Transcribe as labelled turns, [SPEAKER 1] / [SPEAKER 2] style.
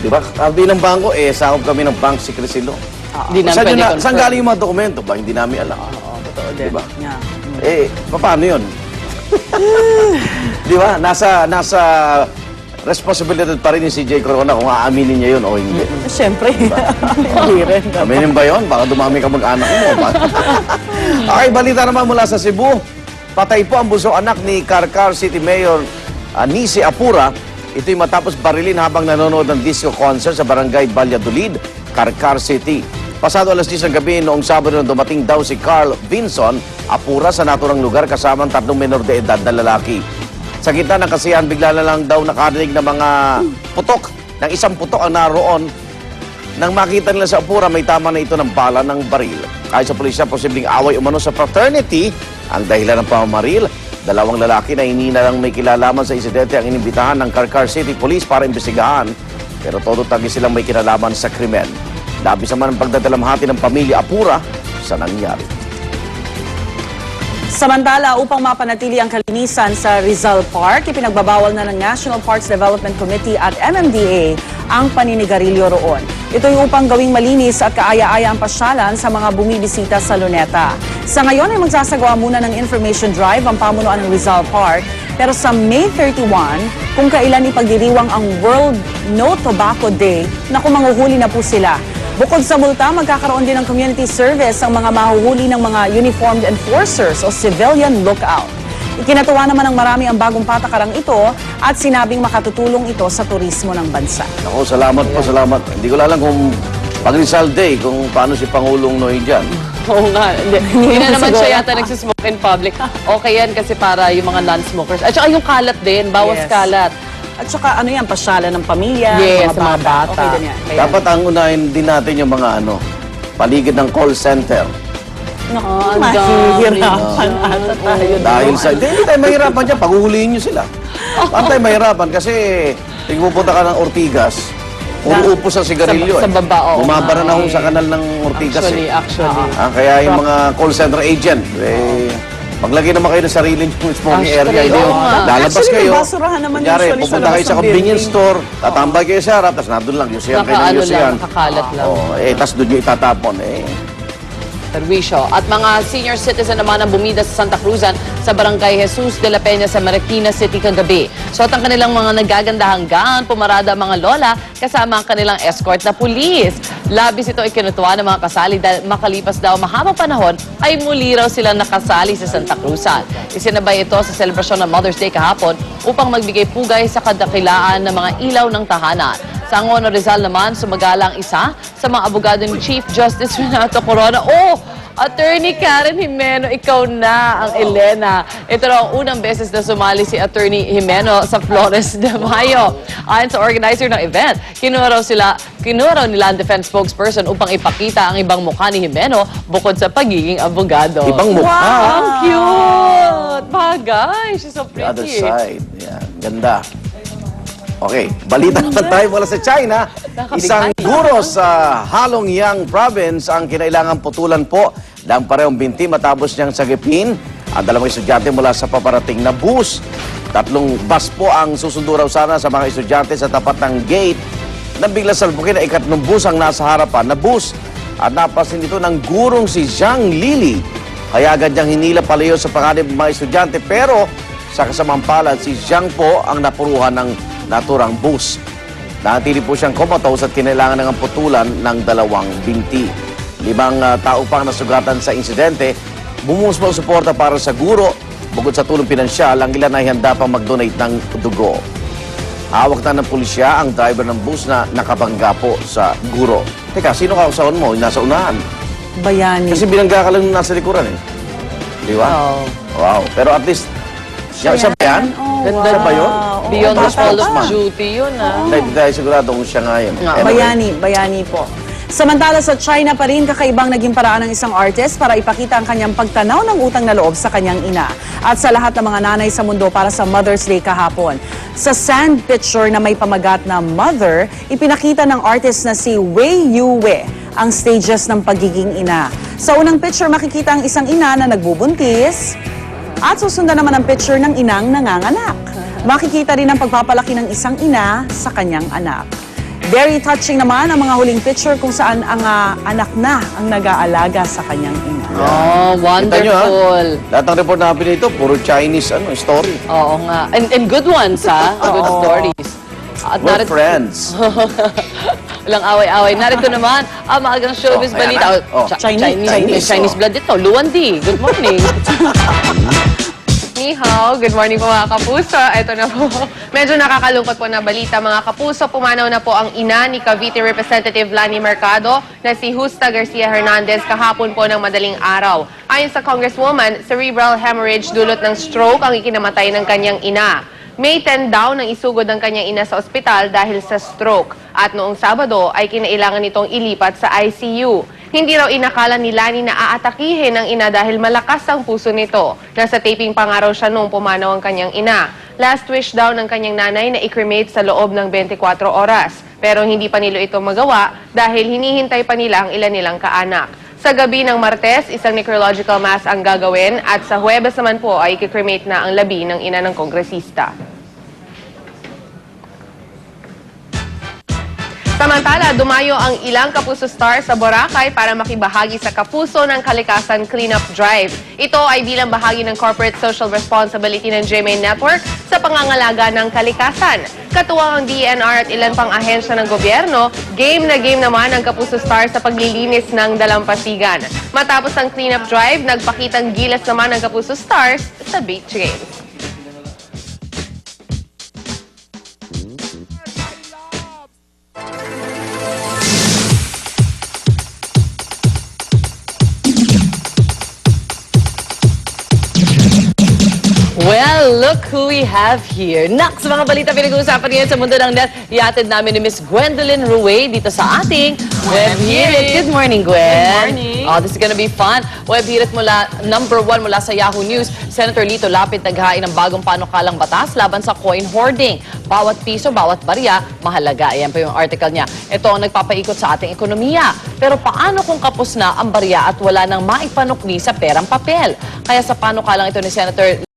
[SPEAKER 1] Di ba? Sabi ng bangko, sakop kami ng bank secrecy law.
[SPEAKER 2] Hindi namin pwede confirm.
[SPEAKER 1] Saan galing yung mga dokumento ba? Hindi namin alam.
[SPEAKER 2] Oo, totoo din.
[SPEAKER 1] Diba?
[SPEAKER 2] Yeah.
[SPEAKER 1] Paano yun? Di ba? Nasa responsibilidad pa rin ni CJ Corona kung aaminin niya yun o hindi.
[SPEAKER 2] Siyempre. Hindi rin.
[SPEAKER 1] Aminin ba yun? Baka dumami ka mag-anak mo. Okay, balita naman mula sa Cebu. Patay po ang bunso anak ni Carcar City Mayor Nisi Apura. Ito'y matapos barilin habang nanonood ng disco concert sa barangay Valladolid, Carcar City. Pasado alas 10 ng gabi noong Sabado na dumating daw si Carl Vinson Apura sa naturang lugar kasama ang 3 menor de edad na lalaki. Sa gitna ng kasiyahan, bigla na lang daw nakarinig ng mga putok, ng isang putok ang naroon. Nang makita nila sa Apura, may tama na ito ng bala ng baril. Ayon sa pulisya, posibleng away umano sa fraternity ang dahilan ng pamamaril. 2 lalaki na hinina lang may kilalaman sa insidente ang inimbitahan ng Carcar City Police para imbestigahan. Pero todo tagi silang may kinalaman sa krimen. Labis naman ang pagdadalamhati ng pamilya Apura sa nangyari.
[SPEAKER 2] Samantala, upang mapanatili ang kalinisan sa Rizal Park, ipinagbabawal na ng National Parks Development Committee at MMDA ang paninigarilyo roon. Ito'y upang gawing malinis at kaaya-aya ang pasyalan sa mga bumibisita sa Luneta. Sa ngayon ay magsasagawa muna ng information drive ang pamunuan ng Rizal Park, pero sa May 31, kung kailan ipagdiriwang ang World No Tobacco Day, naku, manghuhuli na po sila. Bukod sa multa, magkakaroon din ng community service ang mga mahuhuli ng mga uniformed enforcers o civilian lookout. Ikinatuwa naman ng marami ang bagong patakarang ito at sinabing makatutulong ito sa turismo ng bansa.
[SPEAKER 1] Ako, salamat po, salamat. Hindi ko alam kung pag Rizal Day, kung paano si Pangulong Noy dyan.
[SPEAKER 3] Oo nga. Hindi na naman siya yata nagsismoke in public. Okay yan kasi para yung mga non-smokers. At saka yung kalat din, bawas
[SPEAKER 2] Yes.
[SPEAKER 3] kalat.
[SPEAKER 2] At saka ano yan, pasyalan ng pamilya,
[SPEAKER 3] Yes, mga bata.
[SPEAKER 2] Okay din yan. Kaya,
[SPEAKER 1] Dapat ang unahin din natin yung mga paligid ng call center.
[SPEAKER 2] naku,
[SPEAKER 3] ang
[SPEAKER 2] mahihirapan ata tayo.
[SPEAKER 1] Dahil sa... Hindi tayo mahirapan dyan, paghuhulihin nyo sila. Paano tayo mahirapan? Kasi pupunta ka ng Ortigas, puro upos ang sigarilyo.
[SPEAKER 3] Sa baba, oo.
[SPEAKER 1] Bumabara na ho sa kanal ng Ortigas.
[SPEAKER 3] Actually.
[SPEAKER 1] Kaya yung mga call center agent, maglagay naman kayo ng sarili yung smoking area. Hindi yung lalabas
[SPEAKER 2] Actually,
[SPEAKER 1] kayo.
[SPEAKER 2] may basurahan naman
[SPEAKER 1] Kunyari,
[SPEAKER 2] usually sa
[SPEAKER 1] pupunta kayo
[SPEAKER 2] labas
[SPEAKER 1] sa
[SPEAKER 2] ng
[SPEAKER 1] convenience
[SPEAKER 2] building.
[SPEAKER 1] store, tatambay kayo sa harap, tapos nandun lang, yusiyan kayo ng
[SPEAKER 3] Nakaano
[SPEAKER 1] yusiyan.
[SPEAKER 3] lang, nakakalat lang.
[SPEAKER 1] Tapos doon nyo itatapon.
[SPEAKER 3] Servisyo. At mga senior citizen naman ang bumida sa Santa Cruzan sa Barangay Jesus de la Peña sa Marikina City kagabi. Suot ang kanilang mga nagagandahang gown, pumarada ang mga lola kasama ang kanilang escort na pulis. Labis ito ikinutuwa ng mga kasali dahil makalipas daw mahabang panahon ay muli raw silang nakasali sa Santa Cruzan. Isinabay ito sa selebrasyon ng Mother's Day kahapon upang magbigay pugay sa kadakilaan ng mga ilaw ng tahanan. Sa Angono Rizal naman, sumagala ang isa sa mga abogado ni Chief Justice Renato Corona. Attorney Karen Jimeno, ikaw na ang Elena. Ito raw ang unang beses na sumali si Attorney Jimeno sa Flores de Mayo. Ayon sa organizer ng event, kinuha raw nila ang defense spokesperson upang ipakita ang ibang mukha ni Jimeno bukod sa pagiging abogado.
[SPEAKER 1] Ibang mukha.
[SPEAKER 3] Wow, ang cute! Bagay, she's so
[SPEAKER 1] The other
[SPEAKER 3] pretty.
[SPEAKER 1] side. Yan, ganda. Okay, balita naman tayo mula sa China. Isang guro sa Halongyang Province ang kinailangan putulan po ng parehong binti matapos niyang sagipin ang 2 estudyante mula sa paparating na bus. 3 bus po ang susundo raw sana sa mga estudyante sa tapat ng gate nang bigla salpukin na 3 bus ang nasa harapan na bus. At napasin ito ng gurong si Zhang Lili. Kaya agad niyang hinila palayo sa panganib ng mga estudyante, pero sa kasamang palad, si Zhang po ang napuruhan ng naturang bus. Nanatili po siyang comatose at kinailangan ng putulan ng 2 binti. 5 tao pang nasugatan sa insidente. Bumuhos po ang suporta para sa guro. Bukod sa tulong pinansyal, ang ilan ay handa pang mag-donate ng dugo. Hawak na ng pulisya ang driver ng bus na nakabangga po sa guro. Teka, sino kausawan mo? Nasa unahan.
[SPEAKER 2] Bayani.
[SPEAKER 1] Kasi binangga ka lang nasa likuran Di ba? Wow. Pero at least, siya ba yan?
[SPEAKER 3] Ganda
[SPEAKER 1] Siya ba yun?
[SPEAKER 3] Beyond the
[SPEAKER 1] Bata
[SPEAKER 3] call of
[SPEAKER 1] pa.
[SPEAKER 3] duty yun,
[SPEAKER 1] Hindi tayo sigurado kung siya nga yun.
[SPEAKER 2] Bayani po. Samantala sa China pa rin, kakaibang naging paraan ng isang artist para ipakita ang kanyang pagtanaw ng utang na loob sa kanyang ina at sa lahat ng mga nanay sa mundo para sa Mother's Day kahapon. Sa sand picture na may pamagat na Mother, ipinakita ng artist na si Wei Yue ang stages ng pagiging ina. Sa unang picture, makikita ang isang ina na nagbubuntis at susundan naman ang picture ng inang nanganganak. Makikita rin ang pagpapalaki ng isang ina sa kanyang anak. Very touching naman ang mga huling picture kung saan ang anak na ang nag-aalaga sa kanyang ina.
[SPEAKER 3] Oh,
[SPEAKER 1] Kita nyo, ha?
[SPEAKER 3] wonderful.
[SPEAKER 1] Lahat ng report namin dito, puro Chinese story.
[SPEAKER 3] Oo nga. And good ones, ha? Good stories. At
[SPEAKER 1] We're friends.
[SPEAKER 3] Walang away-away. Narito naman ang maagang showbiz
[SPEAKER 1] Oh, ayan
[SPEAKER 3] balita.
[SPEAKER 1] na. Oh.
[SPEAKER 3] Chinese
[SPEAKER 1] oh.
[SPEAKER 3] blood dito. Luwandi, good morning.
[SPEAKER 4] Ni hao, good morning po mga kapuso. Ito na po, medyo nakakalungkot po na balita mga kapuso. Pumanaw na po ang ina ni Cavite Representative Lani Mercado na si Justa Garcia Hernandez kahapon po ng madaling araw. Ayon sa Congresswoman, cerebral hemorrhage dulot ng stroke ang ikinamatay ng kanyang ina. May 10 daw nang isugod ng kanyang ina sa ospital dahil sa stroke. At noong Sabado ay kinailangan nitong ilipat sa ICU. Hindi raw inakala ni Lani na aatakihin ng ina dahil malakas ang puso nito. Nasa taping pa nga raw siya noong pumanaw ang kanyang ina. Last wish daw ng kanyang nanay na i-cremate sa loob ng 24 oras. Pero hindi pa nila ito magawa dahil hinihintay pa nila ang ilan nilang kaanak. Sa gabi ng Martes, isang necrological mass ang gagawin at sa Huwebes naman po ay i-cremate na ang labi ng ina ng kongresista. Samantala, dumayo ang ilang Kapuso Stars sa Boracay para makibahagi sa Kapuso ng Kalikasan Cleanup Drive. Ito ay bilang bahagi ng corporate social responsibility ng GMA Network sa pangangalaga ng kalikasan. Katuwang ang DENR at ilan pang ahensya ng gobyerno, game na game naman ang Kapuso Stars sa paglilinis ng dalampasigan. Matapos ang cleanup drive, nagpakitang gilas naman ang Kapuso Stars sa beach games.
[SPEAKER 3] Well, look who we have here. Next, mga balita pinag-uusapan ngayon sa mundo ng net, iatid namin ni Miss Gwendolyn Ruey dito sa ating Web Hirit. Good morning, Gwen.
[SPEAKER 4] Good morning.
[SPEAKER 3] Oh, this is gonna be fun. Web Hirit mula, number 1 mula sa Yahoo News. Senator Lito Lapid naghain ng bagong panukalang batas laban sa coin hoarding. Bawat piso, bawat barya, mahalaga. Ayan pa yung article niya. Ito ang nagpapaikot sa ating ekonomiya. Pero paano kung kapos na ang barya at wala nang maipanukli sa perang papel? Kaya sa panukalang ito ni Senator